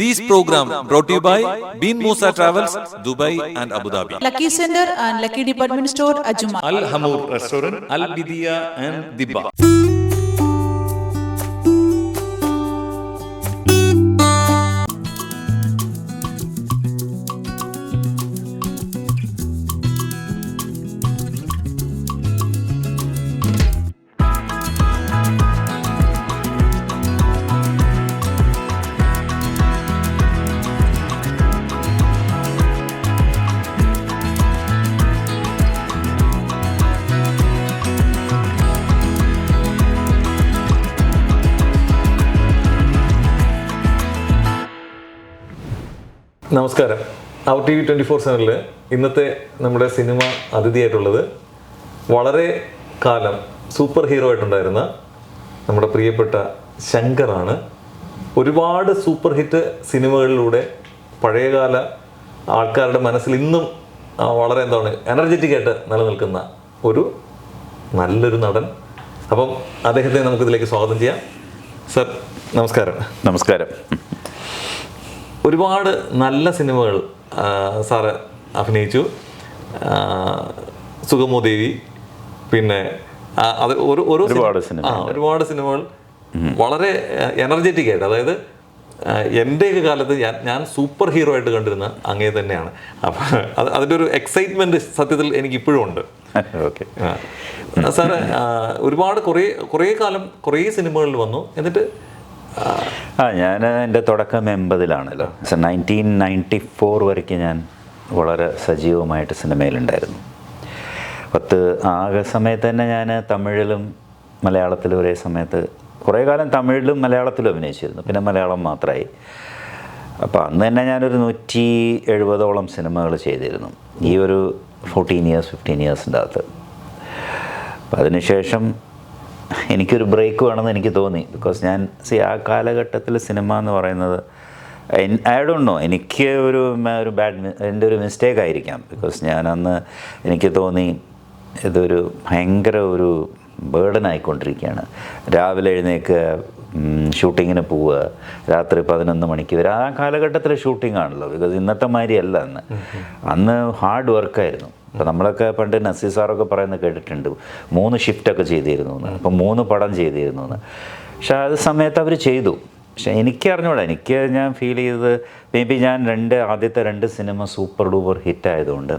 These programs brought to you by Bin Musa Travels, Dubai and Abu Dhabi. Lucky Center and Lucky Department Store, Ajuma. Al Hamour Restaurant, Al Bidia and Dibba. നമസ്കാരം. അവർ T V 24/7 ഇന്നത്തെ നമ്മുടെ cinema അതിഥിയായിട്ടുള്ളത് വളരെ കാലം super hero ആയിട്ടുണ്ടായിരുന്ന നമ്മുടെ പ്രിയപ്പെട്ട ശങ്കറാണ്. ഒരുപാട് super hit സിനിമകളിലൂടെ പഴയകാല ആൾക്കാരുടെ മനസ്സിൽ ഇന്നും വളരെ എനർജറ്റിക് ആയിട്ട് നിലനിൽക്കുന്ന ഒരു നല്ലൊരു നടൻ. അപ്പം അദ്ദേഹത്തെ നമുക്കിതിലേക്ക് സ്വാഗതം ചെയ്യാം. സർ നമസ്കാരം. നമസ്കാരം. ഒരുപാട് നല്ല സിനിമകൾ സാറ് അഭിനയിച്ചു. സുഗമോ ദേവി, പിന്നെ അത് ഒരുപാട് സിനിമകൾ വളരെ എനർജറ്റിക് ആയിട്ട്, അതായത് എൻ്റെയൊക്കെ കാലത്ത് ഞാൻ സൂപ്പർ ഹീറോ ആയിട്ട് കണ്ടിരുന്ന അങ്ങേ തന്നെയാണ്. അപ്പം അതിൻ്റെ ഒരു എക്സൈറ്റ്മെൻറ്റ് സത്യത്തിൽ എനിക്ക് ഇപ്പോഴും ഉണ്ട്. ഓക്കെ സാറ് ഒരുപാട് കുറേ കാലം കുറേ സിനിമകളിൽ വന്നു. എന്നിട്ട് ഞാൻ എൻ്റെ തുടക്കം 80-ലാണല്ലോ. 1994 വരയ്ക്ക് ഞാൻ വളരെ സജീവമായിട്ട് സിനിമയിലുണ്ടായിരുന്നു. ആ സമയത്ത് തന്നെ ഞാൻ തമിഴിലും മലയാളത്തിലും ഒരേ സമയത്ത് കുറേ കാലം തമിഴിലും മലയാളത്തിലും അഭിനയിച്ചിരുന്നു. പിന്നെ മലയാളം മാത്രമായി. അപ്പോൾ അന്ന് തന്നെ ഞാനൊരു 170ഓളം സിനിമകൾ ചെയ്തിരുന്നു ഈ ഒരു 15 ഇയേഴ്സിൻ്റെ അകത്ത്. അപ്പം അതിനുശേഷം എനിക്കൊരു ബ്രേക്ക് വേണമെന്ന് എനിക്ക് തോന്നി. ബിക്കോസ് ഞാൻ ആ കാലഘട്ടത്തിൽ സിനിമ എന്ന് പറയുന്നത് ഐ ഡോണ്ട് നോ, എനിക്ക് ഒരു എൻ്റെ ഒരു മിസ്റ്റേക്ക് ആയിരിക്കാം. ബിക്കോസ് ഞാനന്ന് എനിക്ക് തോന്നി ഇതൊരു ഭയങ്കര ഒരു ബേർഡനായിക്കൊണ്ടിരിക്കുകയാണ്. രാവിലെ എഴുന്നേൽക്കുക, ഷൂട്ടിങ്ങിന് പോവുക, രാത്രി 11 മണിക്ക് വരെ. ആ കാലഘട്ടത്തിൽ ഷൂട്ടിംഗ് ആണല്ലോ. ബിക്കോസ് ഇന്നത്തെ മാതിരിയല്ല അന്ന് ഹാർഡ് വർക്കായിരുന്നു. അപ്പോൾ നമ്മളൊക്കെ പണ്ട് നസീർ സാറൊക്കെ പറയുന്നത് കേട്ടിട്ടുണ്ട്, 3 ഷിഫ്റ്റൊക്കെ ചെയ്തിരുന്നു എന്ന്. അപ്പം 3 പടം ചെയ്തിരുന്നു എന്ന്. പക്ഷെ അത് സമയത്ത് അവർ ചെയ്തു. പക്ഷെ എനിക്ക് അറിഞ്ഞൂടാ, ഞാൻ ഫീൽ ചെയ്തത് മേ ബി ഞാൻ ആദ്യത്തെ 2 സിനിമ സൂപ്പർ ഡൂപ്പർ ഹിറ്റായതുകൊണ്ട്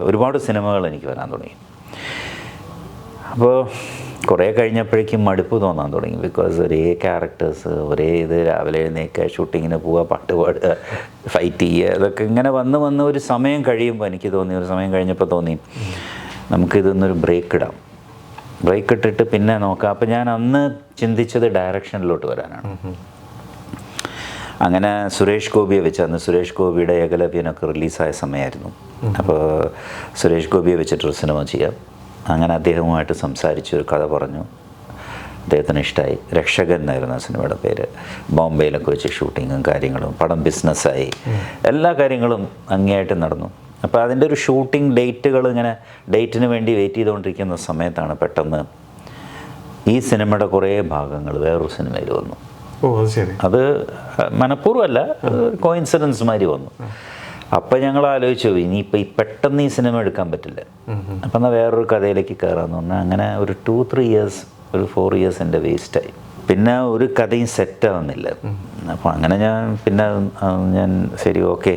ഒരുപാട് സിനിമകൾ എനിക്ക് വരാൻ തുടങ്ങി. അപ്പോൾ കുറേ കഴിഞ്ഞപ്പോഴേക്കും മടുപ്പ് തോന്നാൻ തുടങ്ങി. ബിക്കോസ് ഒരേ ക്യാരക്ടേഴ്സ്, ഒരേ ഇത്, രാവിലെ എഴുന്നേൽക്കുക, ഷൂട്ടിങ്ങിന് പോവുക, പാട്ട് പാടുക, ഫൈറ്റ് ചെയ്യുക, ഇതൊക്കെ ഇങ്ങനെ വന്ന് ഒരു സമയം കഴിയുമ്പോൾ എനിക്ക് തോന്നി, ഒരു സമയം കഴിഞ്ഞപ്പോൾ തോന്നി നമുക്കിതൊന്നൊരു ബ്രേക്ക് ഇട്ടിട്ട് പിന്നെ നോക്കാം. അപ്പോൾ ഞാൻ അന്ന് ചിന്തിച്ചത് ഡയറക്ഷനിലോട്ട് വരാനാണ്. അങ്ങനെ സുരേഷ് ഗോപിയെ വെച്ച്, അന്ന് സുരേഷ് ഗോപിയുടെ ഏകലവ്യനൊക്കെ റിലീസായ സമയമായിരുന്നു. അപ്പോൾ സുരേഷ് ഗോപിയെ വെച്ചിട്ടൊരു സിനിമ ചെയ്യാം. അങ്ങനെ അദ്ദേഹവുമായിട്ട് സംസാരിച്ച് ഒരു കഥ പറഞ്ഞു. അദ്ദേഹത്തിന് ഇഷ്ടമായി. രക്ഷകൻ എന്നായിരുന്നു ആ സിനിമയുടെ പേര്. ബോംബെയിലൊക്കെ വെച്ച് ഷൂട്ടിങ്ങും കാര്യങ്ങളും, പടം ബിസിനസ്സായി, എല്ലാ കാര്യങ്ങളും ഭംഗിയായിട്ട് നടന്നു. അപ്പോൾ അതിൻ്റെ ഒരു ഷൂട്ടിംഗ് ഡേറ്റിന് വേണ്ടി വെയിറ്റ് ചെയ്തുകൊണ്ടിരിക്കുന്ന സമയത്താണ് പെട്ടെന്ന് ഈ സിനിമയുടെ കുറേ ഭാഗങ്ങൾ വേറൊരു സിനിമയിൽ വന്നു. അത് മനഃപൂർവ്വമല്ല, കോയിൻസിഡൻസ് മാതിരി വന്നു. അപ്പം ഞങ്ങൾ ആലോചിച്ചു, ഇനിയിപ്പോൾ പെട്ടെന്ന് ഈ സിനിമ എടുക്കാൻ പറ്റില്ല, അപ്പം എന്നാൽ വേറൊരു കഥയിലേക്ക് കയറാമെന്ന് പറഞ്ഞാൽ അങ്ങനെ ഒരു 2-3 ഇയേഴ്സ്, ഒരു 4 ഇയേഴ്സ് എൻ്റെ വേസ്റ്റായി. പിന്നെ ഒരു കഥയും സെറ്റാവുന്നില്ല. അപ്പോൾ അങ്ങനെ ഞാൻ ശരി ഓക്കെ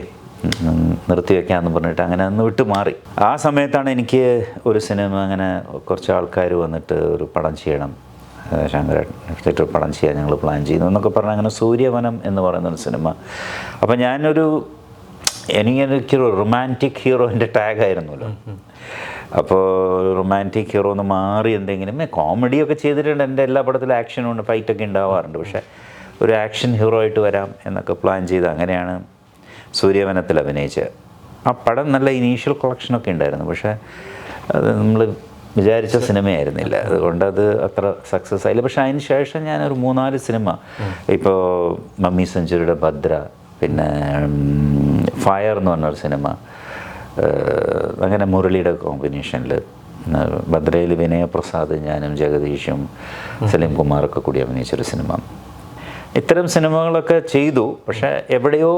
നിർത്തി വയ്ക്കാമെന്ന് പറഞ്ഞിട്ട് അങ്ങനെ ഒന്ന് വിട്ട് മാറി. ആ സമയത്താണ് എനിക്ക് ഒരു സിനിമ, അങ്ങനെ കുറച്ച് ആൾക്കാർ വന്നിട്ട് ഒരു പടം ചെയ്യണം, ശങ്കരേട്ടൻ പടം ചെയ്യാൻ ഞങ്ങൾ പ്ലാൻ ചെയ്യുന്നു എന്നൊക്കെ പറഞ്ഞാൽ അങ്ങനെ സൂര്യവനം എന്ന് പറയുന്നൊരു സിനിമ. അപ്പം എനിക്കൊരു റൊമാൻറ്റിക് ഹീറോയിൻ്റെ ടാഗായിരുന്നല്ലോ. അപ്പോൾ റൊമാൻറ്റിക് ഹീറോ എന്ന് മാറി എന്തെങ്കിലും കോമഡിയൊക്കെ ചെയ്തിട്ടുണ്ട്. എൻ്റെ എല്ലാ പടത്തിലും ആക്ഷനുണ്ട്, ഫൈറ്റൊക്കെ ഉണ്ടാവാറുണ്ട്. പക്ഷേ ഒരു ആക്ഷൻ ഹീറോ ആയിട്ട് വരാം എന്നൊക്കെ പ്ലാൻ ചെയ്ത് അങ്ങനെയാണ് സൂര്യവനത്തിൽ അഭിനയിച്ചത്. ആ പടം നല്ല ഇനീഷ്യൽ കളക്ഷനൊക്കെ ഉണ്ടായിരുന്നു. പക്ഷേ അത് നമ്മൾ വിചാരിച്ച സിനിമയായിരുന്നില്ല, അതുകൊണ്ട് അത് അത്ര സക്സസ് ആയില്ല. പക്ഷേ അതിന് ശേഷം ഞാനൊരു 3-4 സിനിമ, ഇപ്പോൾ മമ്മി സെഞ്ചുറിയുടെ ഭദ്ര, പിന്നെ ഫയർ എന്ന് പറഞ്ഞൊരു സിനിമ, അങ്ങനെ മുരളിയുടെ കോമ്പിനേഷനിൽ ഭദ്രയിൽ വിനയപ്രസാദ്, ഞാനും ജഗദീഷും സലീം കുമാറൊക്കെ കൂടി അഭിനയിച്ചൊരു സിനിമ. ഇത്തരം സിനിമകളൊക്കെ ചെയ്തു. പക്ഷെ എവിടെയോ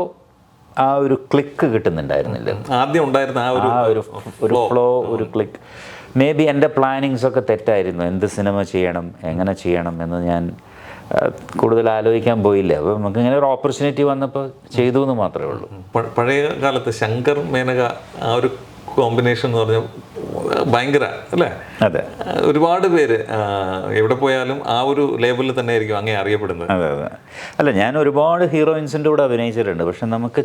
ആ ഒരു ക്ലിക്ക് കിട്ടുന്നുണ്ടായിരുന്നില്ല. ആദ്യം ഉണ്ടായിരുന്ന ഒരു ഫ്ലോ, ഒരു ക്ലിക്ക്. മേ ബി എൻ്റെ പ്ലാനിങ്സ് ഒക്കെ തെറ്റായിരുന്നു. എന്ത് സിനിമ ചെയ്യണം, എങ്ങനെ ചെയ്യണം എന്ന് ഞാൻ കൂടുതൽ ആലോചിക്കാൻ പോയില്ല. അപ്പോൾ നമുക്ക് ഇങ്ങനെ ഒരു ഓപ്പർച്യൂണിറ്റി വന്നപ്പോൾ ചെയ്തു എന്ന് മാത്രമേ ഉള്ളൂ. പഴയ കാലത്ത് ശങ്കർ മേനക ആ ഒരു കോമ്പിനേഷൻ എന്ന് പറഞ്ഞാൽ ഭയങ്കര അല്ലേ? അതെ, ഒരുപാട് പേര് എവിടെ പോയാലും ആ ഒരു ലേബലിൽ തന്നെ ആയിരിക്കും അങ്ങനെ അറിയപ്പെടുന്നത്. അതെ അതെ. അല്ല, ഞാൻ ഒരുപാട് ഹീറോയിൻസിൻ്റെ കൂടെ അഭിനയിച്ചിട്ടുണ്ട്. പക്ഷെ നമുക്ക്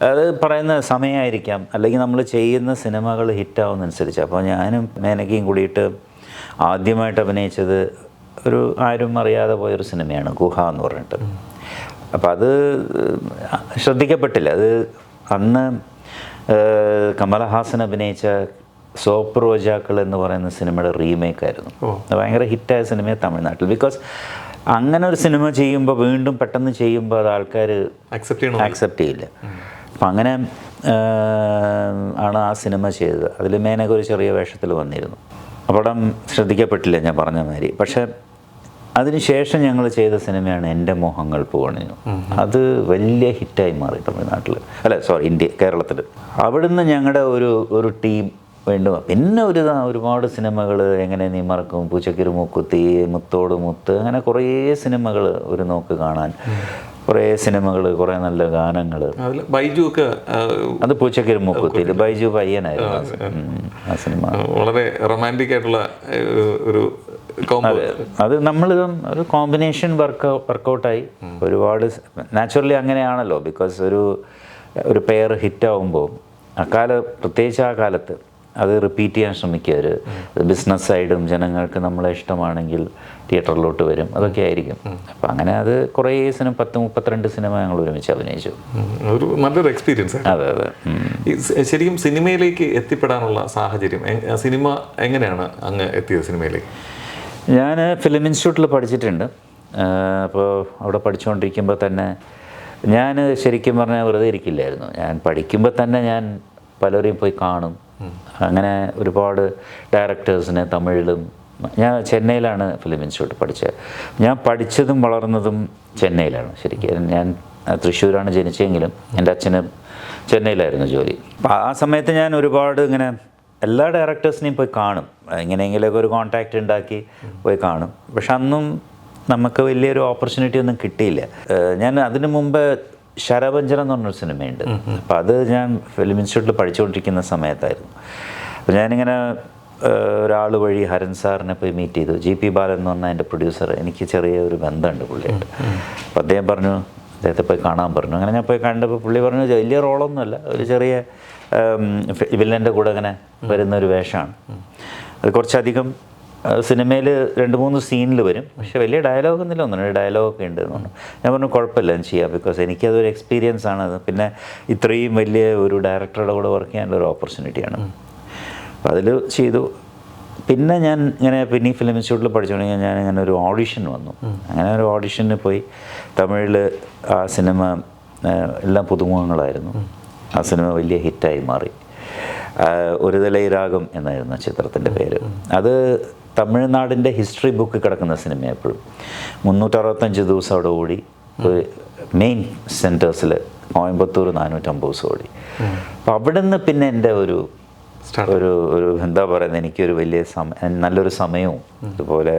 അത് പറയുന്ന സമയമായിരിക്കാം, അല്ലെങ്കിൽ നമ്മൾ ചെയ്യുന്ന സിനിമകൾ ഹിറ്റാവുന്നതനുസരിച്ച്. അപ്പോൾ ഞാനും മേനകയും കൂടിയിട്ട് ആദ്യമായിട്ട് അഭിനയിച്ചത് ഒരു ആരും അറിയാതെ പോയൊരു സിനിമയാണ് ഗുഹ എന്ന് പറഞ്ഞിട്ട്. അപ്പോൾ അത് ശ്രദ്ധിക്കപ്പെട്ടില്ല. അത് അന്ന് കമലഹാസൻ അഭിനയിച്ച സോപ്പ് റോജാക്കൾ എന്ന് പറയുന്ന സിനിമയുടെ റീമേക്കായിരുന്നു. ഭയങ്കര ഹിറ്റായ സിനിമയാണ് തമിഴ്നാട്ടിൽ. ബിക്കോസ് അങ്ങനെ ഒരു സിനിമ ചെയ്യുമ്പോൾ വീണ്ടും പെട്ടെന്ന് ചെയ്യുമ്പോൾ അത് ആൾക്കാർ ആക്സെപ്റ്റ് ചെയ്യില്ല. അപ്പം അങ്ങനെ ആണ് ആ സിനിമ ചെയ്തത്. അതിൽ മേനക ഒരു ചെറിയ വേഷത്തിൽ വന്നിരുന്നു. പടം ശ്രദ്ധിക്കപ്പെട്ടില്ല, ഞാൻ പറഞ്ഞ മാതിരി. പക്ഷേ അതിനുശേഷം ഞങ്ങൾ ചെയ്ത സിനിമയാണ് എൻ്റെ മോഹങ്ങൾ പൂവണിഞ്ഞു. അത് വലിയ ഹിറ്റായി മാറി തമിഴ്നാട്ടിൽ, കേരളത്തിൽ. അവിടുന്ന് ഞങ്ങളുടെ ഒരു ടീം വീണ്ടും പിന്നെ ഒരുപാട് സിനിമകൾ, എങ്ങനെ നീ മറക്കും, പൂച്ചക്കൊരു മൂക്കുത്തി, മുത്തോട് മുത്ത്, അങ്ങനെ കുറേ സിനിമകൾ ഒരു നോക്ക് കാണാൻ, കുറേ സിനിമകൾ, കുറേ നല്ല ഗാനങ്ങൾ. ബൈജു ഒക്കെ അത് പൂച്ചക്കൊരു മൂക്കുത്തിയിൽ ബൈജു പയ്യനായിരുന്നു ആ സിനിമ. വളരെ റൊമാൻറ്റിക് ആയിട്ടുള്ള ഒരു അത് നമ്മൾ ഒരു കോമ്പിനേഷൻ വർക്കൗട്ടായി. ഒരുപാട് നാച്ചുറലി അങ്ങനെയാണല്ലോ. ബിക്കോസ് ഒരു പെയർ ഹിറ്റാവുമ്പോൾ പ്രത്യേകിച്ച് ആ കാലത്ത് അത് റിപ്പീറ്റ് ചെയ്യാൻ ശ്രമിക്കുക. ബിസിനസ് സൈഡും ജനങ്ങൾക്ക് നമ്മളെ ഇഷ്ടമാണെങ്കിൽ തിയേറ്ററിലോട്ട് വരും, അതൊക്കെ ആയിരിക്കും. അപ്പം അങ്ങനെ അത് കുറേ 32 സിനിമ ഞങ്ങൾ ഒരുമിച്ച് അഭിനയിച്ചു. ഒരു നല്ലൊരു എക്സ്പീരിയൻസ്. അതെ അതെ. ശരിക്കും സിനിമയിലേക്ക് എത്തിപ്പെടാനുള്ള സാഹചര്യം, സിനിമ എങ്ങനെയാണ് അങ്ങ് എത്തിയത് സിനിമയിലേക്ക്? ഞാൻ ഫിലിം ഇൻസ്റ്റിറ്റ്യൂട്ടിൽ പഠിച്ചിട്ടുണ്ട്. അപ്പോൾ അവിടെ പഠിച്ചുകൊണ്ടിരിക്കുമ്പോൾ തന്നെ ഞാൻ ശരിക്കും പറഞ്ഞാൽ വെറുതെ ഇരിക്കില്ലായിരുന്നു. ഞാൻ പഠിക്കുമ്പോൾ തന്നെ ഞാൻ പലരെയും പോയി കാണും. അങ്ങനെ ഒരുപാട് ഡയറക്ടേഴ്സിനെ തമിഴിലും. ഞാൻ ചെന്നൈയിലാണ് ഫിലിം ഇൻസ്റ്റിറ്റ്യൂട്ട് പഠിച്ചത്. ഞാൻ പഠിച്ചതും വളർന്നതും ചെന്നൈയിലാണ്. ശരിക്കും ഞാൻ തൃശ്ശൂരാണ് ജനിച്ചെങ്കിലും എൻ്റെ അച്ഛന് ചെന്നൈയിലായിരുന്നു ജോലി. അപ്പോൾ ആ സമയത്ത് ഞാൻ ഒരുപാട് ഇങ്ങനെ എല്ലാ ഡയറക്ടേഴ്സിനെയും പോയി കാണും. എങ്ങനെയെങ്കിലുമൊക്കെ ഒരു കോൺടാക്റ്റ് ഉണ്ടാക്കി പോയി കാണും. പക്ഷെ അന്നും നമുക്ക് വലിയൊരു ഓപ്പർച്യൂണിറ്റി ഒന്നും കിട്ടിയില്ല. ഞാൻ അതിനു മുമ്പ് ശരഭഞ്ജനം എന്ന് പറഞ്ഞൊരു സിനിമയുണ്ട്. അപ്പോൾ അത് ഞാൻ ഫിലിം ഇൻസ്റ്റിറ്റ്യൂട്ടിൽ പഠിച്ചുകൊണ്ടിരിക്കുന്ന സമയത്തായിരുന്നു. അപ്പോൾ ഞാനിങ്ങനെ ഒരാൾ വഴി ഹരൻ സാറിനെ പോയി മീറ്റ് ചെയ്തു. GP ബാലൻ എന്ന് പറഞ്ഞാൽ എൻ്റെ പ്രൊഡ്യൂസർ. എനിക്ക് ചെറിയ ഒരു ബന്ധമുണ്ട് പുള്ളിയായിട്ട്. അപ്പോൾ അദ്ദേഹം പറഞ്ഞു, അദ്ദേഹത്തെ പോയി കാണാൻ പറഞ്ഞു. അങ്ങനെ ഞാൻ പോയി കണ്ടപ്പോൾ പുള്ളി പറഞ്ഞു, വലിയ റോളൊന്നുമല്ല, ഒരു ചെറിയ വില്ലൻ്റെ കൂടെ അങ്ങനെ വരുന്നൊരു വേഷമാണ്. അത് കുറച്ചധികം സിനിമയിൽ 2-3 സീനിൽ വരും. പക്ഷേ വലിയ ഡയലോഗൊന്നുമില്ല, 1-2 ഡയലോഗൊക്കെ ഉണ്ട് എന്ന് പറഞ്ഞു. ഞാൻ പറഞ്ഞു കുഴപ്പമില്ല, ഞാൻ ചെയ്യാം. ബിക്കോസ് എനിക്കതൊരു എക്സ്പീരിയൻസ് ആണ്. അത് പിന്നെ ഇത്രയും വലിയ ഒരു ഡയറക്ടറുടെ കൂടെ വർക്ക് ചെയ്യാനുള്ള ഒരു ഓപ്പർച്യൂണിറ്റിയാണ്. അപ്പോൾ അതിൽ ചെയ്തു. പിന്നെ ഞാൻ ഇങ്ങനെ ഈ ഫിലിം ഇൻസ്റ്റിറ്റ്യൂട്ടിൽ പഠിച്ചുകൊണ്ടെങ്കിൽ ഞാൻ ഇങ്ങനെ ഒരു ഓഡിഷൻ വന്നു. അങ്ങനെ ഒരു ഓഡിഷന് പോയി. തമിഴിൽ ആ സിനിമ എല്ലാം പുതുമുഖങ്ങളായിരുന്നു. ആ സിനിമ വലിയ ഹിറ്റായി മാറി. ഒരു തലൈ രാഗം എന്നായിരുന്നു ചിത്രത്തിൻ്റെ പേര്. അത് തമിഴ്നാടിൻ്റെ ഹിസ്റ്ററി ബുക്ക് കിടക്കുന്ന സിനിമ. എപ്പോഴും 365 ദിവസം അവിടെ ഓടി. മെയിൻ സെൻറ്റേഴ്സിൽ കോയമ്പത്തൂർ 450 ദിവസം ഓടി. അപ്പോൾ അവിടെ നിന്ന് പിന്നെ എൻ്റെ ഒരു എന്താ പറയുന്നത്, എനിക്കൊരു വലിയ നല്ലൊരു സമയവും ഇതുപോലെ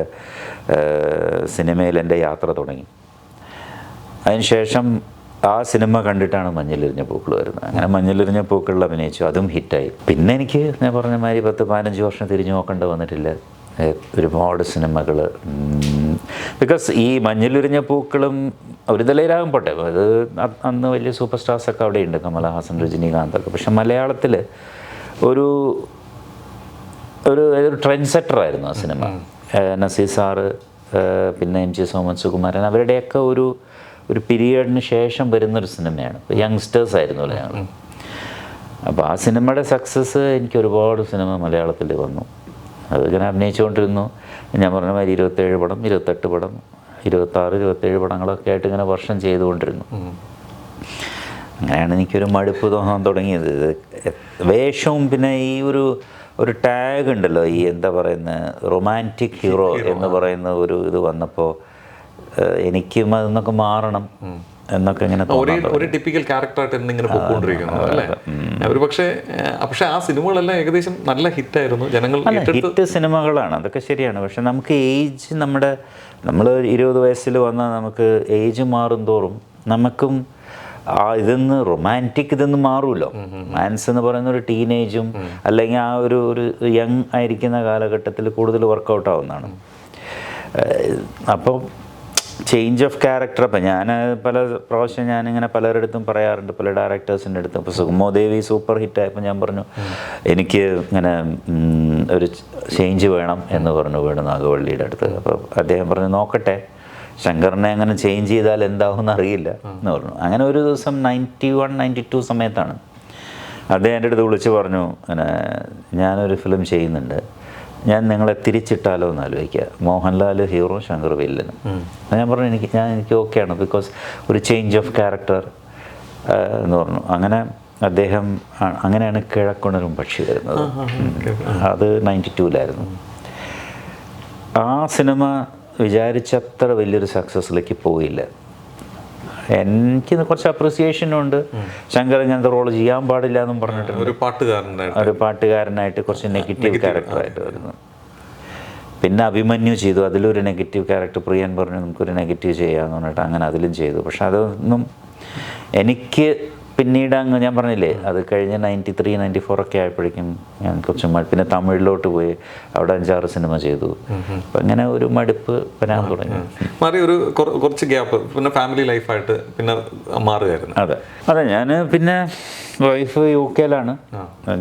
സിനിമയിൽ എൻ്റെ യാത്ര തുടങ്ങി. അതിനുശേഷം ആ സിനിമ കണ്ടിട്ടാണ് മഞ്ഞിലെറിഞ്ഞ പൂക്കൾ വരുന്നത്. അങ്ങനെ മഞ്ഞിലെറിഞ്ഞ പൂക്കളിൽ അഭിനയിച്ചു. അതും ഹിറ്റായി. പിന്നെ എനിക്ക് ഞാൻ പറഞ്ഞ മാതിരി 10-15 വർഷം തിരിഞ്ഞു നോക്കേണ്ടി വന്നിട്ടില്ല. ഒരുപാട് സിനിമകൾ. ബിക്കോസ് ഈ മഞ്ഞിലെറിഞ്ഞ പൂക്കളും ഒരു തലയിലാകും പോട്ടെ, അത് അന്ന് വലിയ സൂപ്പർ സ്റ്റാർസൊക്കെ അവിടെയുണ്ട്, കമലഹാസൻ, രജനീകാന്തൊക്കെ. പക്ഷെ മലയാളത്തിൽ ഒരു ട്രെൻഡ് സെറ്ററായിരുന്നു ആ സിനിമ. നസീർ സാറ്, പിന്നെ MG സോമൻ, സുകുമാരൻ, അവരുടെയൊക്കെ ഒരു പീരിയഡിന് ശേഷം വരുന്നൊരു സിനിമയാണ്. യങ്സ്റ്റേഴ്സ് ആയിരുന്നല്ലോ ഞങ്ങൾ. അപ്പോൾ ആ സിനിമയുടെ സക്സസ് എനിക്ക് ഒരുപാട് സിനിമ മലയാളത്തിൽ വന്നു. അത് ഇങ്ങനെ അഭിനയിച്ചുകൊണ്ടിരുന്നു. ഞാൻ പറഞ്ഞ മാതിരി 27 പടം, 28 പടം, 26-27 പടങ്ങളൊക്കെ ആയിട്ട് ഇങ്ങനെ വർഷം ചെയ്തുകൊണ്ടിരുന്നു. അങ്ങനെയാണ് എനിക്കൊരു മടുപ്പ് തോന്നാൻ തുടങ്ങിയത്. വേഷവും പിന്നെ ഈ ഒരു ടാഗ് ഉണ്ടല്ലോ, ഈ എന്താ പറയുന്ന റൊമാൻറ്റിക് ഹീറോ എന്ന് പറയുന്ന ഒരു ഇത് വന്നപ്പോൾ എനിക്കും അതിന്നൊക്കെ മാറണം എന്നൊക്കെ ഇങ്ങനെ ഒരു ടിപ്പിക്കൽ ക്യാരക്ടറായിട്ട് ഇങ്ങനെ പോയിക്കൊണ്ടിരിക്കുന്നത് അല്ലേ? ഒരു പക്ഷേ ആ സിനിമകളെല്ലാം ഏകദേശം നല്ല ഹിറ്റായിരുന്നു, ജനങ്ങൾ ഹിറ്റ് സിനിമകളാണ്, അതൊക്കെ ശരിയാണ്. പക്ഷെ നമുക്ക് ഏജ് നമ്മൾ 20 വയസ്സിൽ വന്നാൽ നമുക്ക് ഏജ് മാറും തോറും നമുക്കും ഇതൊന്ന് റൊമാൻറ്റിക് ഇതൊന്നും മാറുമല്ലോ. മാൻസ് എന്ന് പറയുന്ന ഒരു ടീനേജും അല്ലെങ്കിൽ ആ ഒരു യങ് ആയിരിക്കുന്ന കാലഘട്ടത്തിൽ കൂടുതൽ വർക്കൗട്ട് ആവുന്നതാണ്. അപ്പോൾ ചേഞ്ച് ഓഫ് ക്യാരക്ടർ. അപ്പം ഞാൻ പല പ്രാവശ്യം ഞാനിങ്ങനെ പലരുടെ അടുത്തും പറയാറുണ്ട്, പല ഡയറക്ടേഴ്സിൻ്റെ അടുത്തും. ഇപ്പോൾ സുഗമോദേവി സൂപ്പർ ഹിറ്റായപ്പോൾ ഞാൻ പറഞ്ഞു എനിക്ക് ഇങ്ങനെ ഒരു ചേഞ്ച് വേണം എന്ന് പറഞ്ഞു വേണു നാഗവള്ളിയുടെ അടുത്ത്. അപ്പോൾ അദ്ദേഹം പറഞ്ഞു നോക്കട്ടെ, ശങ്കറിനെ അങ്ങനെ ചേഞ്ച് ചെയ്താൽ എന്താവും അറിയില്ല എന്ന് പറഞ്ഞു. അങ്ങനെ ഒരു ദിവസം 91-92 സമയത്താണ് അദ്ദേഹം എൻ്റെ അടുത്ത് വിളിച്ച് പറഞ്ഞു, അങ്ങനെ ഞാനൊരു ഫിലിം ചെയ്യുന്നുണ്ട്, ഞാൻ നിങ്ങളെ തിരിച്ചിട്ടാലോ എന്ന് ആലോചിക്കുക, മോഹൻലാൽ ഹീറോ ശങ്കർ വില്ലനും. ഞാൻ പറഞ്ഞു എനിക്ക് ഓക്കെയാണ്, ബിക്കോസ് ഒരു ചേഞ്ച് ഓഫ് ക്യാരക്ടർ എന്ന് പറഞ്ഞു. അങ്ങനെ അദ്ദേഹം അങ്ങനെയാണ് കിഴക്കുണരും പക്ഷി വരുന്നത്. അത് 92-ലായിരുന്നു. ആ സിനിമ വിചാരിച്ചത്ര വലിയൊരു സക്സസ്സിലേക്ക് പോയില്ല. എനിക്ക് കുറച്ച് അപ്രിസിയേഷനുണ്ട്, ശങ്കർ ഇങ്ങനത്തെ റോള് ചെയ്യാൻ പാടില്ല എന്നും പറഞ്ഞിട്ടുണ്ട്. ഒരു പാട്ടുകാരനായിട്ട് കുറച്ച് നെഗറ്റീവ് ക്യാരക്ടറായിട്ട് വരുന്നു. പിന്നെ അഭിമന്യു ചെയ്തു, അതിലൊരു നെഗറ്റീവ് ക്യാരക്ടർ. പ്രിയൻ പറഞ്ഞു നമുക്കൊരു നെഗറ്റീവ് ചെയ്യാമെന്ന് പറഞ്ഞിട്ട് അങ്ങനെ അതിലും ചെയ്തു. പക്ഷെ അതൊന്നും എനിക്ക് പിന്നീട് ഞാൻ പറഞ്ഞില്ലേ, അത് കഴിഞ്ഞ് 93-94 ഒക്കെ ആയപ്പോഴേക്കും ഞാൻ കുറച്ച് പിന്നെ തമിഴിലോട്ട് പോയി, അവിടെ 5-6 സിനിമ ചെയ്തു. അപ്പം അങ്ങനെ ഒരു മടുപ്പ് വരാൻ തുടങ്ങി. മാറി ഒരു കുറച്ച് ഗ്യാപ്പ്, പിന്നെ ഫാമിലി ലൈഫായിട്ട് പിന്നെ മാറുകയായിരുന്നു. അതെ ഞാൻ പിന്നെ വൈഫ് UK-ലാണ്,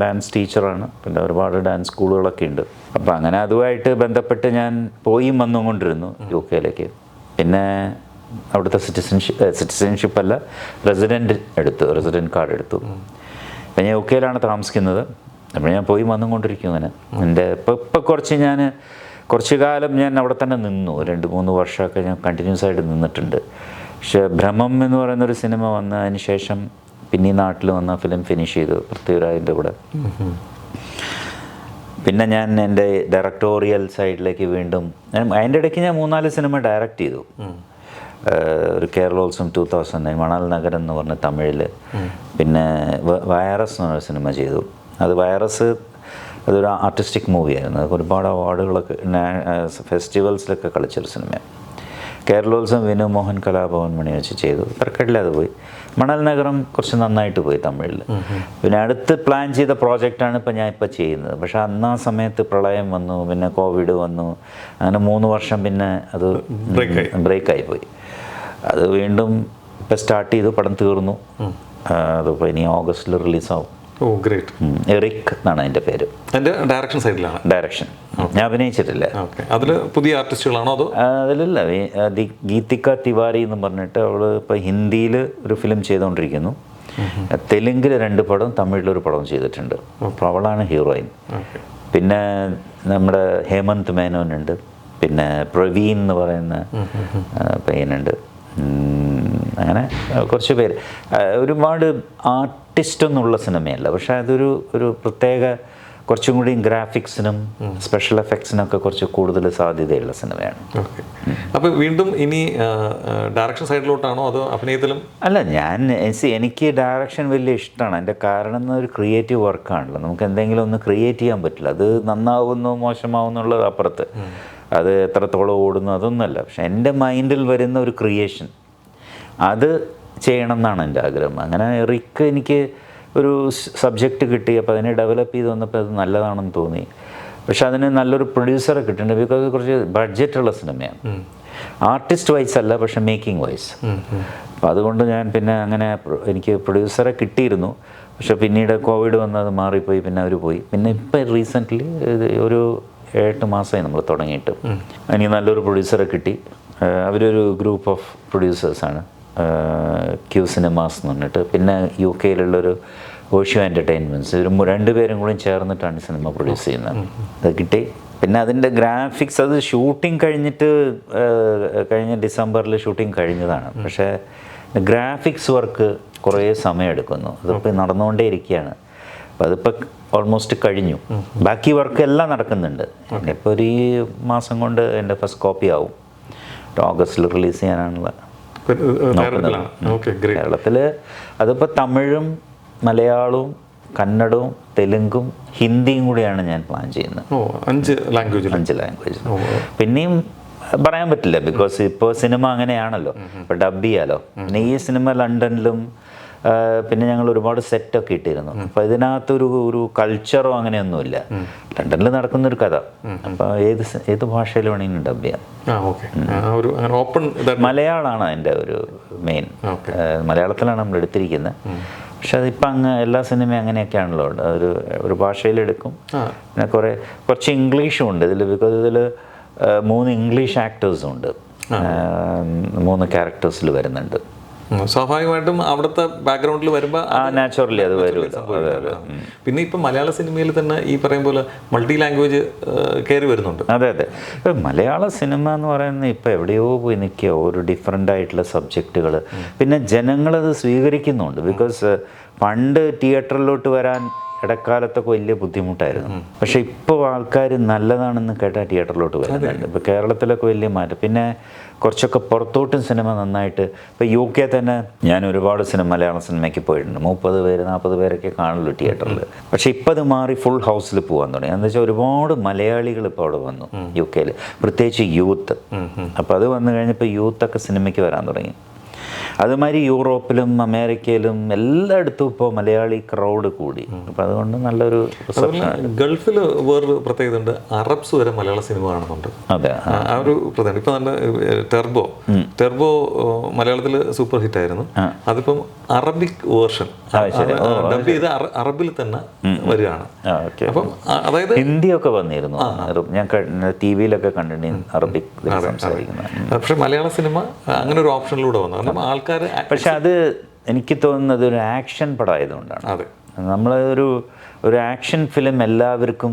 ഡാൻസ് ടീച്ചറാണ്. പിന്നെ ഒരുപാട് ഡാൻസ് സ്കൂളുകളൊക്കെ ഉണ്ട്. അപ്പം അങ്ങനെ അതുമായിട്ട് ബന്ധപ്പെട്ട് ഞാൻ പോയും വന്നും കൊണ്ടിരുന്നു UK-ലേക്ക്. പിന്നെ അവിടുത്തെ സിറ്റിസൺഷിപ്പ് അല്ല, റെസിഡൻറ്റ് കാർഡ് എടുത്തു. അപ്പം ഞാൻ UK-ലാണ് താമസിക്കുന്നത്. അപ്പോൾ ഞാൻ പോയി വന്നുകൊണ്ടിരിക്കും. അങ്ങനെ എൻ്റെ ഇപ്പം കുറച്ച് കാലം ഞാൻ അവിടെ തന്നെ നിന്നു. 2-3 വർഷമൊക്കെ ഞാൻ കണ്ടിന്യൂസ് ആയിട്ട് നിന്നിട്ടുണ്ട്. പക്ഷേ ഭ്രമം എന്ന് പറയുന്നൊരു സിനിമ വന്നതിന് ശേഷം പിന്നെ ഈ നാട്ടിൽ വന്ന ഫിലിം ഫിനിഷ് ചെയ്തു പൃഥ്വിരാജിൻ്റെ കൂടെ. പിന്നെ ഞാൻ എൻ്റെ ഡയറക്ടോറിയൽ സൈഡിലേക്ക് വീണ്ടും അതിൻ്റെ ഇടയ്ക്ക് ഞാൻ 3-4 സിനിമ ഡയറക്റ്റ് ചെയ്തു. ഒരു കേരളോത്സവം 2009, മണാൽ നഗരം എന്ന് പറഞ്ഞ തമിഴിൽ. പിന്നെ വൈറസ് എന്ന് പറഞ്ഞ സിനിമ ചെയ്തു. അതൊരു ആർട്ടിസ്റ്റിക് മൂവിയായിരുന്നു. അത് ഒരുപാട് അവാർഡുകളൊക്കെ ഫെസ്റ്റിവൽസിലൊക്കെ കളിച്ചൊരു സിനിമയാണ്. കേരളോത്സവം വിനു മോഹൻ കലാഭവൻ മണി വെച്ച് ചെയ്തു. തിരക്കടില്ല അത് പോയി. മണൽ നഗരം കുറച്ച് നന്നായിട്ട് പോയി തമിഴിൽ. പിന്നെ അടുത്ത് പ്ലാൻ ചെയ്ത പ്രോജക്റ്റാണ് ഞാൻ ഇപ്പോൾ ചെയ്യുന്നത്. പക്ഷേ അന്ന് ആ സമയത്ത് പ്രളയം വന്നു, പിന്നെ കോവിഡ് വന്നു. അങ്ങനെ 3 വർഷം പിന്നെ അത് ബ്രേക്കായി പോയി. അത് വീണ്ടും ഇപ്പം സ്റ്റാർട്ട് ചെയ്തു, പടം തീർന്നു. അതിപ്പോൾ ഇനി ഓഗസ്റ്റിൽ റിലീസാവും. എറിക് എന്നാണ് അതിൻ്റെ പേര്. ഡയറക്ഷൻ സൈഡിലാണ്. ഡയറക്ഷൻ ഞാൻ അഭിനയിച്ചിട്ടില്ല. അതിൽ പുതിയ ആർട്ടിസ്റ്റുകളാണോ അതോ? അതിലല്ല, ഗീതിക തിവാരി എന്ന് പറഞ്ഞിട്ട് അവൾ ഇപ്പോൾ ഹിന്ദിയിൽ ഒരു ഫിലിം ചെയ്തുകൊണ്ടിരിക്കുന്നു. തെലുങ്കിൽ 2 പടവും തമിഴിലൊരു പടവും ചെയ്തിട്ടുണ്ട്. അപ്പോൾ അവളാണ് ഹീറോയിൻ. പിന്നെ നമ്മുടെ ഹേമന്ത് മേനോനുണ്ട്, പിന്നെ പ്രവീൺ എന്ന് പറയുന്ന പയ്യനുണ്ട്. അങ്ങനെ കുറച്ച് പേര്. ഒരുപാട് ആർട്ടിസ്റ്റൊന്നുള്ള സിനിമയല്ല, പക്ഷെ ഒരു പ്രത്യേക കുറച്ചും കൂടി ഗ്രാഫിക്സിനും സ്പെഷ്യൽ എഫക്ട്സിനൊക്കെ കുറച്ച് കൂടുതൽ സാധ്യതയുള്ള സിനിമയാണ്. അപ്പോൾ വീണ്ടും ഇനി ഡയറക്ഷൻ സൈഡിലോട്ടാണോ അതോ അഭിനയത്തിലും? അല്ല, എനിക്ക് ഡയറക്ഷൻ വലിയ ഇഷ്ടമാണ്. അതിൻ്റെ കാരണം ഒരു ക്രിയേറ്റീവ് വർക്കാണല്ലോ. നമുക്ക് എന്തെങ്കിലും ഒന്ന് ക്രിയേറ്റ് ചെയ്യാൻ പറ്റില്ല. അത് നന്നാവുന്നു മോശമാവുന്നുള്ളത് അപ്പുറത്ത്, അത് എത്രത്തോളം ഓടുന്നു അതൊന്നുമല്ല. പക്ഷെ എൻ്റെ മൈൻഡിൽ വരുന്ന ഒരു ക്രിയേഷൻ അത് ചെയ്യണം എന്നാണ് എൻ്റെ ആഗ്രഹം. അങ്ങനെ റിക്ക് എനിക്ക് ഒരു സബ്ജക്റ്റ് കിട്ടി. അപ്പോൾ അതിനെ ഡെവലപ്പ് ചെയ്ത് വന്നപ്പോൾ അത് നല്ലതാണെന്ന് തോന്നി. പക്ഷെ അതിന് നല്ലൊരു പ്രൊഡ്യൂസറെ കിട്ടുന്നുണ്ട്. ബിക്കോസ് കുറച്ച് ബഡ്ജറ്റുള്ള സിനിമയാണ്. ആർട്ടിസ്റ്റ് വൈസ് അല്ല, പക്ഷെ മേക്കിംഗ് വൈസ്. അപ്പോൾ അതുകൊണ്ട് ഞാൻ പിന്നെ അങ്ങനെ എനിക്ക് പ്രൊഡ്യൂസറെ കിട്ടിയിരുന്നു. പക്ഷെ പിന്നീട് കോവിഡ് വന്നത് മാറിപ്പോയി, പിന്നെ അവർ പോയി. പിന്നെ ഇപ്പം റീസെൻ്റ്ലി ഒരു 8 മാസമായി നമ്മൾ തുടങ്ങിയിട്ട്. എനിക്ക് നല്ലൊരു പ്രൊഡ്യൂസറെ കിട്ടി. അവരൊരു ഗ്രൂപ്പ് ഓഫ് പ്രൊഡ്യൂസേഴ്സാണ്, ക്യൂ സിനിമാസ് എന്ന് പറഞ്ഞിട്ട്. പിന്നെ UK-ലുള്ളൊരു ഓഷ്യോ എൻ്റർടൈൻമെൻറ്റ്സ്. ഇവർ 2 പേരും കൂടി ചേർന്നിട്ടാണ് സിനിമ പ്രൊഡ്യൂസ് ചെയ്യുന്നത്. അത് കിട്ടി. പിന്നെ അതിൻ്റെ ഗ്രാഫിക്സ്, അത് ഷൂട്ടിംഗ് കഴിഞ്ഞ ഡിസംബറിൽ ഷൂട്ടിംഗ് കഴിഞ്ഞതാണ്. പക്ഷേ ഗ്രാഫിക്സ് വർക്ക് കുറേ സമയമെടുക്കുന്നു. അതിപ്പോൾ നടന്നുകൊണ്ടേ ഇരിക്കുകയാണ്. അപ്പോൾ അതിപ്പോൾ ഓൾമോസ്റ്റ് കഴിഞ്ഞു. ബാക്കി വർക്ക് എല്ലാം നടക്കുന്നുണ്ട്. ഇപ്പോൾ ഒരു മാസം കൊണ്ട് എൻ്റെ ഫസ്റ്റ് കോപ്പി ആവും. ഓഗസ്റ്റിൽ റിലീസ് ചെയ്യാനാണുള്ള ഓക്കെ, ഗ്രേറ്റ്. കേരളത്തിൽ അതിപ്പോൾ തമിഴും മലയാളവും കന്നഡവും തെലുങ്കും ഹിന്ദിയും കൂടിയാണ് ഞാൻ പ്ലാൻ ചെയ്യുന്നത്. 5 ലാംഗ്വേജ്. 5 ലാംഗ്വേജ്. പിന്നെയും പറയാൻ പറ്റില്ല, ബിക്കോസ് ഇപ്പോൾ സിനിമ അങ്ങനെയാണല്ലോ, ഇപ്പോൾ ഡബ് ചെയ്യാലോ. പിന്നെ ഈ സിനിമ ലണ്ടനിലും പിന്നെ ഞങ്ങൾ ഒരുപാട് സെറ്റൊക്കെ ഇട്ടിരുന്നു. അപ്പോൾ ഇതിനകത്തൊരു കൾച്ചറോ അങ്ങനെയൊന്നുമില്ല. ലണ്ടനിൽ നടക്കുന്നൊരു കഥ. അപ്പോൾ ഏത് ഭാഷയിൽ വേണമെങ്കിലും ഡബ് ചെയ്യാം. മലയാളമാണ് അതിൻ്റെ ഒരു മെയിൻ. മലയാളത്തിലാണ് നമ്മൾ എടുത്തിരിക്കുന്നത്. പക്ഷെ അതിപ്പോൾ എല്ലാ സിനിമയും അങ്ങനെയൊക്കെയാണല്ലോ, ഒരു ഭാഷയിലെടുക്കും. പിന്നെ കുറച്ച് ഇംഗ്ലീഷും ഉണ്ട് ഇതിൽ, ബിക്കോസ് ഇതിൽ 3 ഇംഗ്ലീഷ് ആക്ടേഴ്സും ഉണ്ട്. 3 ക്യാരക്ടേഴ്സിൽ വരുന്നുണ്ട്. സ്വാഭാവികമായിട്ടും അവിടുത്തെ ബാക്ക്ഗ്രൗണ്ടിൽ വരുമ്പോൾ നാച്ചുറലി അത് വരുമല്ലോ. പിന്നെ ഇപ്പം മലയാള സിനിമയിൽ തന്നെ ഈ പറയും പോലെ മൾട്ടി ലാംഗ്വേജ് കയറി വരുന്നുണ്ട്. അതെ. ഇപ്പം മലയാള സിനിമ എന്ന് പറയുന്നത് ഇപ്പം എവിടെയോ പോയി നിൽക്കുക, ഒരു ഡിഫറെൻ്റ് ആയിട്ടുള്ള സബ്ജക്റ്റുകൾ. പിന്നെ ജനങ്ങളത് സ്വീകരിക്കുന്നുണ്ട്. ബിക്കോസ് പണ്ട് തിയേറ്ററിലോട്ട് വരാൻ ഇടക്കാലത്തൊക്കെ വലിയ ബുദ്ധിമുട്ടായിരുന്നു. പക്ഷെ ഇപ്പോൾ ആൾക്കാർ നല്ലതാണെന്ന് കേട്ടാൽ തിയേറ്ററിലോട്ട് വരുന്നുണ്ട്. ഇപ്പോൾ കേരളത്തിലൊക്കെ വലിയ മാറ്റം. പിന്നെ കുറച്ചൊക്കെ പുറത്തോട്ടും സിനിമ നന്നായിട്ട്, ഇപ്പോൾ UK തന്നെ ഞാൻ ഒരുപാട് മലയാളം സിനിമയ്ക്ക് പോയിട്ടുണ്ട്. 30 പേര് 40 പേരൊക്കെ കാണുള്ളൂ തിയേറ്ററിൽ. പക്ഷെ ഇപ്പം അത് മാറി ഫുൾ ഹൗസിൽ പോകാൻ തുടങ്ങി. എന്ന് വെച്ചാൽ ഒരുപാട് മലയാളികൾ ഇപ്പോൾ അവിടെ വന്നു UK, പ്രത്യേകിച്ച് യൂത്ത്. അപ്പോൾ അത് വന്നു കഴിഞ്ഞപ്പോൾ യൂത്തൊക്കെ സിനിമയ്ക്ക് വരാൻ തുടങ്ങി. അതുമാതിരി യൂറോപ്പിലും അമേരിക്കയിലും എല്ലായിടത്തും ഇപ്പോൾ മലയാളി ക്രൗഡ് കൂടി. അപ്പം അതുകൊണ്ട് നല്ലൊരു ഗൾഫിൽ വേറൊരു പ്രത്യേകത ഉണ്ട്, അറബ്സ് വരെ മലയാള സിനിമ കാണുന്നുണ്ട്. അതെ, ആ ഒരു പ്രത്യേകത. ഇപ്പം നല്ല ടെർബോ മലയാളത്തിൽ സൂപ്പർ ഹിറ്റ് ആയിരുന്നു. അതിപ്പം അറബിക് വേർഷൻ ഡബ് ചെയ്ത് അറബിൽ തന്നെ വരികയാണ്. അപ്പം അതായത് ഹിന്ദിയൊക്കെ വന്നിരുന്നു, ഞാൻ TV-യിലൊക്കെ കണ്ടിട്ടുണ്ട് അറബിക് സംസാരിക്കുന്നത്. പക്ഷെ മലയാള സിനിമ അങ്ങനെ ഒരു ഓപ്ഷനിലൂടെ വന്നു. കാരണം ആൾക്കാർ, പക്ഷെ അത് എനിക്ക് തോന്നുന്നത് ഒരു ആക്ഷൻ പടമായതുകൊണ്ടാണ്. അതെ, നമ്മളൊരു ആക്ഷൻ ഫിലിം എല്ലാവർക്കും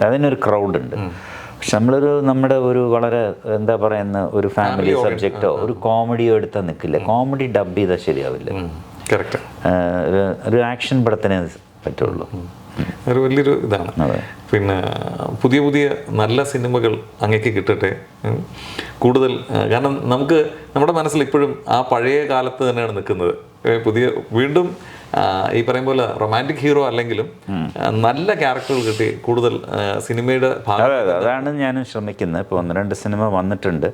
അതിനൊരു ക്രൗഡുണ്ട്. പക്ഷെ നമ്മുടെ ഒരു വളരെ എന്താ പറയുന്ന ഒരു ഫാമിലി സബ്ജക്റ്റോ ഒരു കോമഡിയോ എടുത്താൽ നിൽക്കില്ല. കോമഡി ഡബ് ചെയ്താൽ ശരിയാവില്ല. ഒരു ആക്ഷൻ പടത്തിനെ പറ്റുള്ളൂ. ഒരു വലിയൊരു ഇതാണ്. പിന്നെ പുതിയ നല്ല സിനിമകൾ അങ്ങേക്ക് കിട്ടട്ടെ കൂടുതൽ. കാരണം നമ്മുടെ മനസ്സിൽ ഇപ്പോഴും ആ പഴയ കാലത്ത് തന്നെയാണ് നിൽക്കുന്നത്. വീണ്ടും ഈ പറയും പോലെ റൊമാൻറ്റിക് ഹീറോ അല്ലെങ്കിലും നല്ല ക്യാരക്ടറുകൾ കിട്ടി കൂടുതൽ സിനിമയുടെ ഭാഗം. അതാണ് ഞാനും ശ്രമിക്കുന്നത്. ഇപ്പോൾ 1-2 സിനിമ വന്നിട്ടുണ്ട്.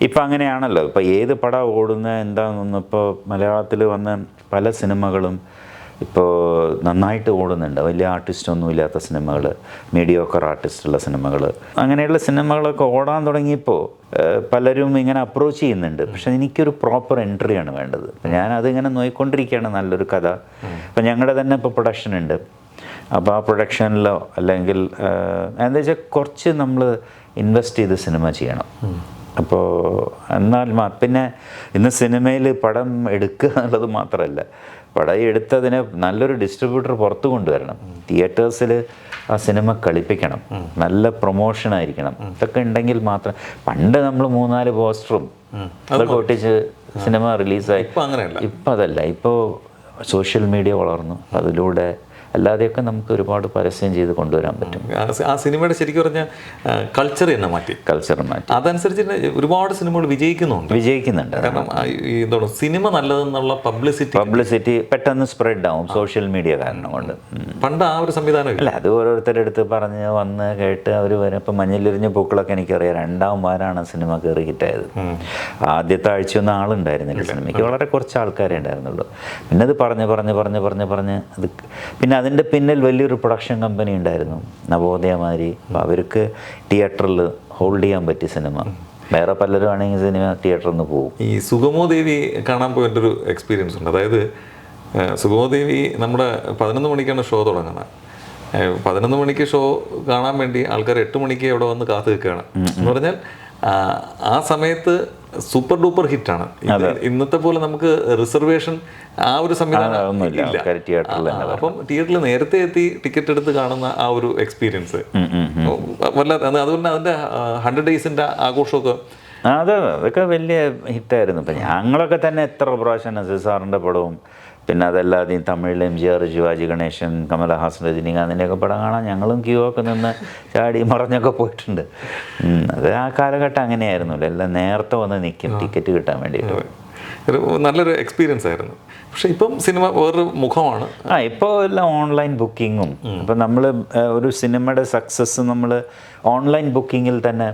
ഇപ്പം അങ്ങനെയാണല്ലോ, ഇപ്പോൾ ഏത് പടം ഓടുന്നത് എന്താണെന്നൊന്നും. ഇപ്പോൾ മലയാളത്തിൽ വന്ന പല സിനിമകളും ഇപ്പോൾ നന്നായിട്ട് ഓടുന്നുണ്ട്. വലിയ ആർട്ടിസ്റ്റൊന്നും ഇല്ലാത്ത സിനിമകൾ, മീഡിയോക്കർ ആർട്ടിസ്റ്റുള്ള സിനിമകൾ, അങ്ങനെയുള്ള സിനിമകളൊക്കെ ഓടാൻ തുടങ്ങിയപ്പോൾ പലരും ഇങ്ങനെ അപ്രോച്ച് ചെയ്യുന്നുണ്ട്. പക്ഷെ എനിക്കൊരു പ്രോപ്പർ എൻട്രിയാണ് വേണ്ടത്. അപ്പം ഞാനതിങ്ങനെ നോക്കിക്കൊണ്ടിരിക്കുകയാണ്. നല്ലൊരു കഥ. അപ്പം ഞങ്ങളുടെ തന്നെ ഇപ്പോൾ പ്രൊഡക്ഷൻ ഉണ്ട്. അപ്പോൾ ആ പ്രൊഡക്ഷനിലോ അല്ലെങ്കിൽ എന്താ വെച്ചാൽ കുറച്ച് നമ്മൾ ഇൻവെസ്റ്റ് ചെയ്ത് സിനിമ ചെയ്യണം. അപ്പോൾ എന്നാൽ പിന്നെ ഇന്ന് സിനിമയിൽ പടം എടുക്കുക എന്നുള്ളത് മാത്രമല്ല, പടം എടുത്തതിനെ നല്ലൊരു ഡിസ്ട്രിബ്യൂട്ടർ പുറത്തു കൊണ്ടുവരണം. തിയേറ്റേഴ്സിൽ ആ സിനിമ കളിപ്പിക്കണം. നല്ല പ്രൊമോഷനായിരിക്കണം. ഇതൊക്കെ ഉണ്ടെങ്കിൽ മാത്രം. പണ്ട് നമ്മൾ 3-4 പോസ്റ്ററും അതൊക്കെ ഒട്ടിച്ച് സിനിമ റിലീസായി. ഇപ്പം അതല്ല. ഇപ്പോൾ സോഷ്യൽ മീഡിയ വളർന്നു. അതിലൂടെ അല്ലാതെയൊക്കെ നമുക്ക് ഒരുപാട് പരസ്യം ചെയ്ത് കൊണ്ടുവരാൻ പറ്റും. ആ സിനിമയുടെ ശരിക്കും പറഞ്ഞാൽ കൾച്ചർ മാറ്റി. അതനുസരിച്ച് ഒരുപാട് സിനിമകൾ വിജയിക്കുന്നുണ്ട്. കാരണം എന്താണ് സിനിമ നല്ലതെന്നുള്ള പബ്ലിസിറ്റി പെട്ടെന്ന് സ്പ്രെഡ് ആവും സോഷ്യൽ മീഡിയ കാരണം കൊണ്ട്. പണ്ട് ആ ഒരു സംവിധാനം അല്ല, അത് ഓരോരുത്തരുടെ അടുത്ത് പറഞ്ഞ് വന്ന് കേട്ട് അവർ വരും. ഇപ്പം മഞ്ഞിലെറിഞ്ഞ പൂക്കളൊക്കെ എനിക്കറിയാം. 2ാം വാരമാണ് സിനിമ കയറി ഹിറ്റായത്. ആദ്യത്തെ ആഴ്ചയൊന്നും ആളുണ്ടായിരുന്നില്ല സിനിമയ്ക്ക്. വളരെ കുറച്ച് ആൾക്കാരേ ഉണ്ടായിരുന്നുള്ളൂ. പിന്നെ അത് പറഞ്ഞ് അത് പിന്നെ അതിൻ്റെ പിന്നിൽ വലിയൊരു പ്രൊഡക്ഷൻ കമ്പനി ഉണ്ടായിരുന്നു, നവോദയമാതിരി. അപ്പോൾ അവർക്ക് തിയേറ്ററിൽ ഹോൾഡ് ചെയ്യാൻ പറ്റിയ സിനിമ. വേറെ പലരും ആണെങ്കിൽ സിനിമ തിയേറ്ററിൽ നിന്ന് പോകും. ഈ സുഗമോ ദേവി കാണാൻ പോയിട്ടൊരു എക്സ്പീരിയൻസ് ഉണ്ട്. അതായത് സുഗമോ ദേവി നമ്മുടെ 11 മണിക്കാണ് ഷോ തുടങ്ങുന്നത്. 11 മണിക്ക് ഷോ കാണാൻ വേണ്ടി ആൾക്കാർ 8 മണിക്ക് അവിടെ വന്ന് കാത്തു നിൽക്കുകയാണ്. എന്ന് പറഞ്ഞാൽ ആ സമയത്ത് സൂപ്പർ ഡൂപ്പർ ഹിറ്റാണ്. ഇന്നത്തെ പോലെ നമുക്ക് റിസർവേഷൻ ആ ഒരു സംവിധാനം ഇല്ല. അപ്പം തിയേറ്ററിൽ നേരത്തെ എത്തി ടിക്കറ്റ് എടുത്ത് കാണുന്ന ആ ഒരു എക്സ്പീരിയൻസ് വല്ലാതെ. അതുകൊണ്ട് അതിൻ്റെ 100 ഡേയ്സിൻ്റെ ആഘോഷമൊക്കെ അതൊക്കെ വലിയ ഹിറ്റായിരുന്നു. ഇപ്പം ഞങ്ങളൊക്കെ തന്നെ എത്ര പ്രാവശ്യം നസീർ സാറിൻ്റെ പടവും പിന്നെ അതല്ലാതെ തമിഴിൽ MGR, ശിവാജി ഗണേശൻ, കമലഹാസൻ, രജനീകാന്തിൻ്റെയൊക്കെ പടം കാണാൻ ഞങ്ങളും ക്യൂ ഒക്കെ നിന്ന് ചാടി മറിഞ്ഞൊക്കെ പോയിട്ടുണ്ട്. അത് ആ കാലഘട്ടം അങ്ങനെയായിരുന്നല്ലോ, എല്ലാം നേരത്തെ വന്ന് നിൽക്കും ടിക്കറ്റ് കിട്ടാൻ വേണ്ടിയിട്ട്. ഒരു നല്ലൊരു എക്സ്പീരിയൻസ് ആയിരുന്നു. പക്ഷെ ഇപ്പം സിനിമ വേറൊരു മുഖമാണ്. ഇപ്പോൾ എല്ലാം ഓൺലൈൻ ബുക്കിങ്ങും. അപ്പം നമ്മൾ ഒരു സിനിമയുടെ സക്സസ് നമ്മൾ ഓൺലൈൻ ബുക്കിങ്ങിൽ തന്നെ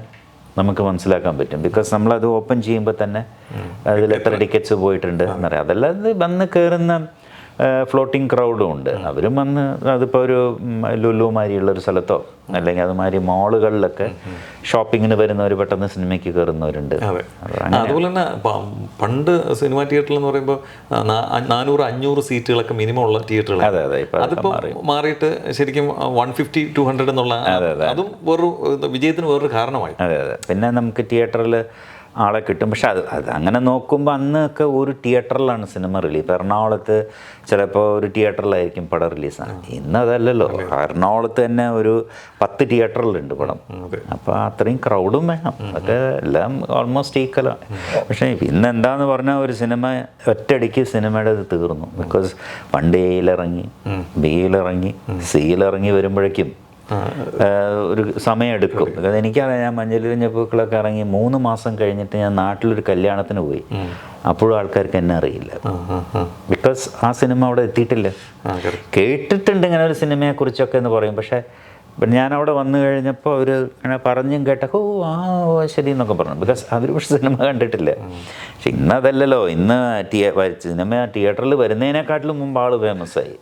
നമുക്ക് മനസ്സിലാക്കാൻ പറ്റും. ബിക്കോസ് നമ്മളത് ഓപ്പൺ ചെയ്യുമ്പോൾ തന്നെ അതിൽ എത്ര ടിക്കറ്റ്സ് പോയിട്ടുണ്ട് എന്നറിയാം. അതല്ലാതെ വന്ന് കയറുന്ന ഫ്ലോട്ടിംഗ് ക്രൗഡും ഉണ്ട്. അവരും വന്ന് അതിപ്പോൾ ഒരു ലുലു മാതിരിയുള്ളൊരു സ്ഥലത്തോ അല്ലെങ്കിൽ അതുമാതിരി മോളുകളിലൊക്കെ ഷോപ്പിങ്ങിന് വരുന്നവർ പെട്ടെന്ന് സിനിമയ്ക്ക് കയറുന്നവരുണ്ട്. അതുപോലെ തന്നെ പണ്ട് സിനിമാ തിയേറ്ററിൽ എന്ന് പറയുമ്പോൾ 400-500 സീറ്റുകളൊക്കെ മിനിമം ഉള്ള തിയേറ്ററുകൾ. അതിപ്പോൾ മാറിയിട്ട് ശരിക്കും 150-200 എന്നുള്ള അതും വേറൊരു വിജയത്തിന് വേറൊരു കാരണമായി. അതെ. പിന്നെ നമുക്ക് തിയേറ്ററിൽ ആളെ കിട്ടും. പക്ഷെ അത് അങ്ങനെ നോക്കുമ്പോൾ അന്നൊക്കെ ഒരു തിയേറ്ററിലാണ് സിനിമ റിലീസ്. ഇപ്പോൾ എറണാകുളത്ത് ചിലപ്പോൾ ഒരു തിയേറ്ററിലായിരിക്കും പടം റിലീസാണ്. ഇന്ന് അതല്ലല്ലോ, എറണാകുളത്ത് തന്നെ ഒരു 10 തിയേറ്ററിലുണ്ട് പടം. അപ്പോൾ അത്രയും ക്രൗഡും വേണം. അതൊക്കെ എല്ലാം ഓൾമോസ്റ്റ് ഈക്വലാണ്. പക്ഷേ ഇന്ന് എന്താന്ന് പറഞ്ഞാൽ ഒരു സിനിമ ഒറ്റയടിക്ക് സിനിമയുടെ ഇത് തീർന്നു. ബിക്കോസ് പണ്ട് എയിലിറങ്ങി, ബിയിലിറങ്ങി, സിയിലിറങ്ങി വരുമ്പോഴേക്കും ഒരു സമയമെടുക്കും. എനിക്കറിയാം, ഞാൻ മഞ്ഞളിൽ പൂക്കളൊക്കെ ഇറങ്ങി 3 മാസം കഴിഞ്ഞിട്ട് ഞാൻ നാട്ടിലൊരു കല്യാണത്തിന് പോയി. അപ്പോഴും ആൾക്കാർക്ക് എന്നെ അറിയില്ല. ബിക്കോസ് ആ സിനിമ അവിടെ എത്തിയിട്ടില്ല. കേട്ടിട്ടുണ്ട് ഇങ്ങനെ ഒരു സിനിമയെക്കുറിച്ചൊക്കെ എന്ന് പറയും. പക്ഷേ ഞാനവിടെ വന്നു കഴിഞ്ഞപ്പോൾ അവർ ഇങ്ങനെ പറഞ്ഞും കേട്ടപ്പോൾ ശരി എന്നൊക്കെ പറഞ്ഞു. ബിക്കോസ് അവർ പക്ഷെ സിനിമ കണ്ടിട്ടില്ല. പക്ഷെ ഇന്നതല്ലല്ലോ. ഇന്ന് സിനിമ തിയേറ്ററിൽ വരുന്നതിനെക്കാട്ടിലും മുമ്പ് ആൾ ഫേമസായി.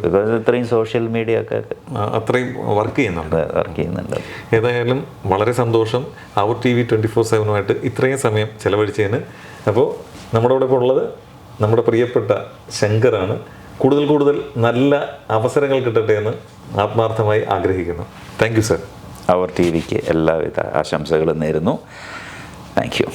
ബിക്കോസ് ഇത്രയും സോഷ്യൽ മീഡിയ ഒക്കെ അത്രയും വർക്ക് ചെയ്യുന്നുണ്ട്. ഏതായാലും വളരെ സന്തോഷം അവർ TV 24/7 ഇത്രയും സമയം ചെലവഴിച്ചതിന്. അപ്പോൾ നമ്മുടെ കൂടെ ഇപ്പോൾ ഉള്ളത് നമ്മുടെ പ്രിയപ്പെട്ട ശങ്കറാണ്. കൂടുതൽ നല്ല അവസരങ്ങൾ കിട്ടട്ടെ എന്ന് ആത്മാർത്ഥമായി ആഗ്രഹിക്കുന്നു. Thank you sir. അവർ TVക്ക് എല്ലാവിധ ആശംസകളും നേരുന്നു. Thank U.